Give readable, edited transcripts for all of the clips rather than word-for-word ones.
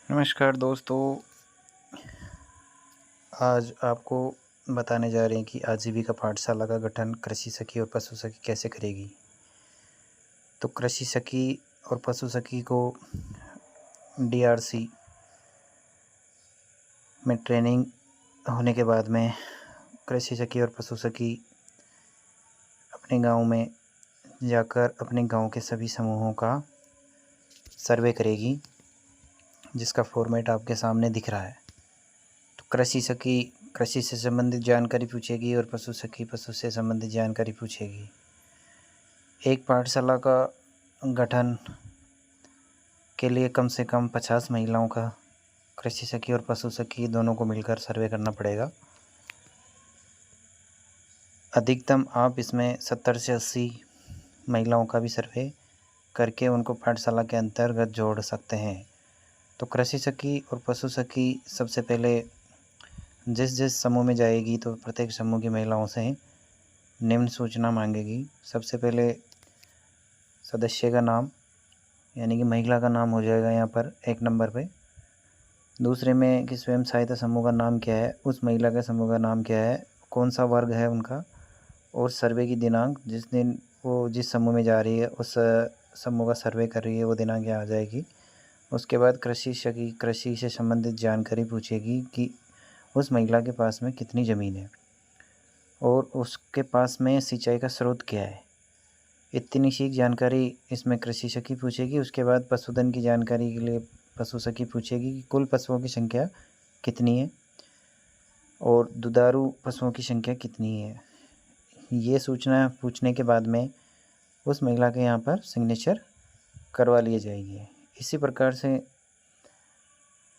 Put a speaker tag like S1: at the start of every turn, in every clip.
S1: नमस्कार दोस्तों। आज आपको बताने जा रहे हैं कि आजीविका पाठशाला का गठन कृषि सखी और पशु सखी कैसे करेगी। तो कृषि सखी और पशु सखी को डीआरसी में ट्रेनिंग होने के बाद में कृषि सखी और पशु सखी अपने गांव में जाकर अपने गांव के सभी समूहों का सर्वे करेगी, जिसका फॉर्मेट आपके सामने दिख रहा है। तो कृषि सखी कृषि से संबंधित जानकारी पूछेगी और पशु सखी पशु से संबंधित जानकारी पूछेगी। एक पाठशाला का गठन के लिए कम से कम 50 महिलाओं का कृषि सखी और पशु सखी दोनों को मिलकर सर्वे करना पड़ेगा। अधिकतम आप इसमें 70 से 80 महिलाओं का भी सर्वे करके उनको पाठशाला के अंतर्गत जोड़ सकते हैं। तो कृषि सखी और पशु सखी सबसे पहले जिस समूह में जाएगी तो प्रत्येक समूह की महिलाओं से निम्न सूचना मांगेगी। सबसे पहले सदस्य का नाम यानी कि महिला का नाम हो जाएगा यहाँ पर 1 नंबर पे। दूसरे में कि स्वयं सहायता समूह का नाम क्या है, उस महिला के समूह का नाम क्या है, कौन सा वर्ग है उनका, और सर्वे की दिनांक जिस दिन वो जिस समूह में जा रही है उस समूह का सर्वे कर रही है वो दिनांक यहाँ आ जाएगी। उसके बाद कृषि सखी कृषि से संबंधित जानकारी पूछेगी कि उस महिला के पास में कितनी ज़मीन है और उसके पास में सिंचाई का स्रोत क्या है। इतनी सी जानकारी इसमें कृषि सखी पूछेगी। उसके बाद पशुधन की जानकारी के लिए पशु सखी पूछेगी कि कुल पशुओं की संख्या कितनी है और दुधारू पशुओं की संख्या कितनी है। ये सूचना पूछने के बाद में उस महिला के यहाँ पर सिग्नेचर करवा लिए जाएंगे। इसी प्रकार से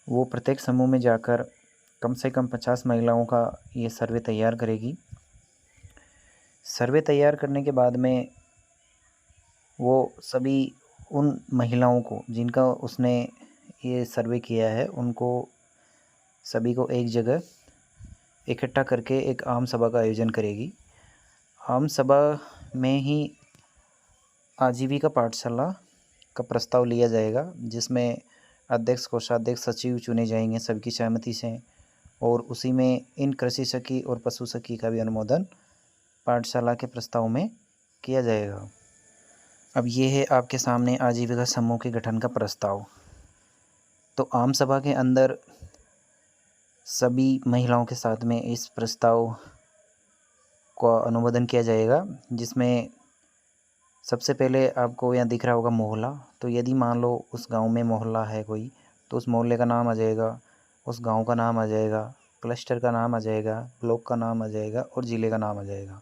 S1: वो प्रत्येक समूह में जाकर कम से कम 50 महिलाओं का ये सर्वे तैयार करेगी। सर्वे तैयार करने के बाद में वो सभी उन महिलाओं को जिनका उसने ये सर्वे किया है उनको सभी को एक जगह इकट्ठा करके एक आम सभा का आयोजन करेगी। आम सभा में ही आजीविका पाठशाला का प्रस्ताव लिया जाएगा, जिसमें अध्यक्ष कोषाध्यक्ष सचिव चुने जाएंगे सबकी सहमति से, और उसी में इन कृषि सखी और पशु सखी का भी अनुमोदन पाठशाला के प्रस्ताव में किया जाएगा। अब ये है आपके सामने आजीविका समूह के गठन का प्रस्ताव। तो आम सभा के अंदर सभी महिलाओं के साथ में इस प्रस्ताव का अनुमोदन किया जाएगा, जिसमें सबसे पहले आपको यहाँ दिख रहा होगा मोहल्ला। तो यदि मान लो उस गांव में मोहल्ला है कोई, तो उस मोहल्ले का नाम आ जाएगा, उस गांव का नाम आ जाएगा, क्लस्टर का नाम आ जाएगा, ब्लॉक का नाम आ जाएगा और ज़िले का नाम आ जाएगा।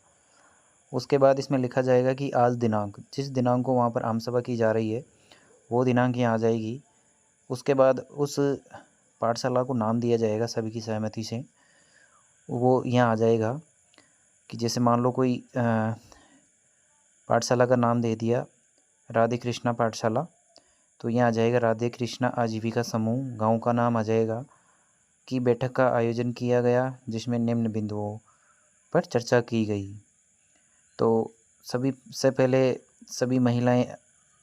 S1: उसके बाद इसमें लिखा जाएगा कि आज दिनांक, जिस दिनांक को वहाँ पर आम सभा की जा रही है वो दिनांक यहाँ आ जाएगी। उसके बाद उस पाठशाला को नाम दिया जाएगा सभी की सहमति से, वो यहाँ आ जाएगा कि जैसे मान लो कोई पाठशाला का नाम दे दिया राधे कृष्णा पाठशाला, तो यहाँ आ जाएगा राधे कृष्णा आजीविका समूह। गांव का नाम आ जाएगा कि बैठक का आयोजन किया गया जिसमें निम्न बिंदुओं पर चर्चा की गई। तो सभी से पहले सभी महिलाएं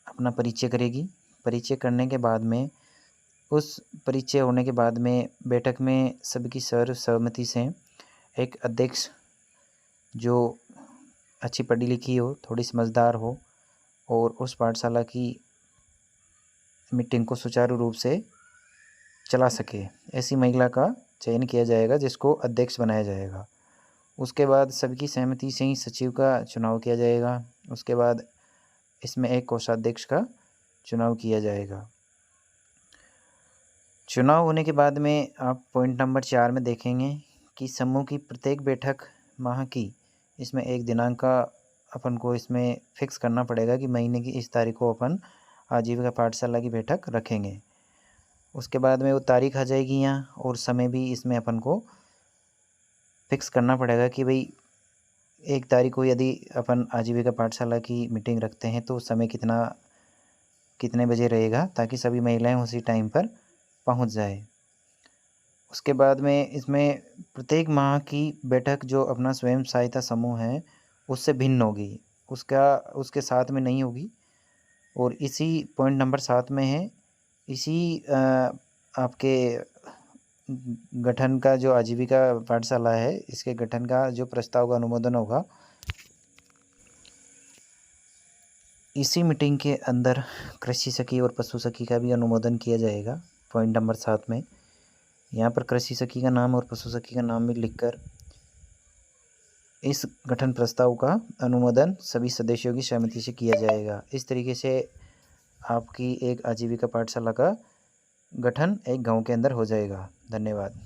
S1: अपना परिचय करेगी। परिचय करने के बाद में उस परिचय होने के बाद में बैठक में सबकी सर्वसम्मति से एक अध्यक्ष जो अच्छी पढ़ी लिखी हो, थोड़ी समझदार हो और उस पाठशाला की मीटिंग को सुचारू रूप से चला सके, ऐसी महिला का चयन किया जाएगा जिसको अध्यक्ष बनाया जाएगा। उसके बाद सबकी सहमति से ही सचिव का चुनाव किया जाएगा। उसके बाद इसमें एक कोषाध्यक्ष का चुनाव किया जाएगा। चुनाव होने के बाद में आप पॉइंट नंबर 4 में देखेंगे कि समूह की प्रत्येक बैठक माह की, इसमें एक दिनांक का अपन को इसमें फिक्स करना पड़ेगा कि महीने की इस तारीख को अपन आजीविका पाठशाला की बैठक रखेंगे। उसके बाद में वो तारीख आ जाएगी यहाँ, और समय भी इसमें अपन को फिक्स करना पड़ेगा कि भाई 1 तारीख को यदि अपन आजीविका पाठशाला की मीटिंग रखते हैं तो समय कितने बजे रहेगा, ताकि सभी महिलाएं उसी टाइम पर पहुंच जाए। उसके बाद में इसमें प्रत्येक माह की बैठक जो अपना स्वयं सहायता समूह है उससे भिन्न होगी, उसके साथ में नहीं होगी। और इसी पॉइंट नंबर 7 में है, इसी आपके गठन का जो आजीविका पाठशाला है, इसके गठन का जो प्रस्ताव का अनुमोदन होगा, इसी मीटिंग के अंदर कृषि सखी और पशु सखी का भी अनुमोदन किया जाएगा। पॉइंट नंबर 7 में यहाँ पर कृषि सखी का नाम और पशु सखी का नाम भी लिखकर इस गठन प्रस्ताव का अनुमोदन सभी सदस्यों की सहमति से किया जाएगा। इस तरीके से आपकी एक आजीविका पाठशाला का गठन एक गांव के अंदर हो जाएगा। धन्यवाद।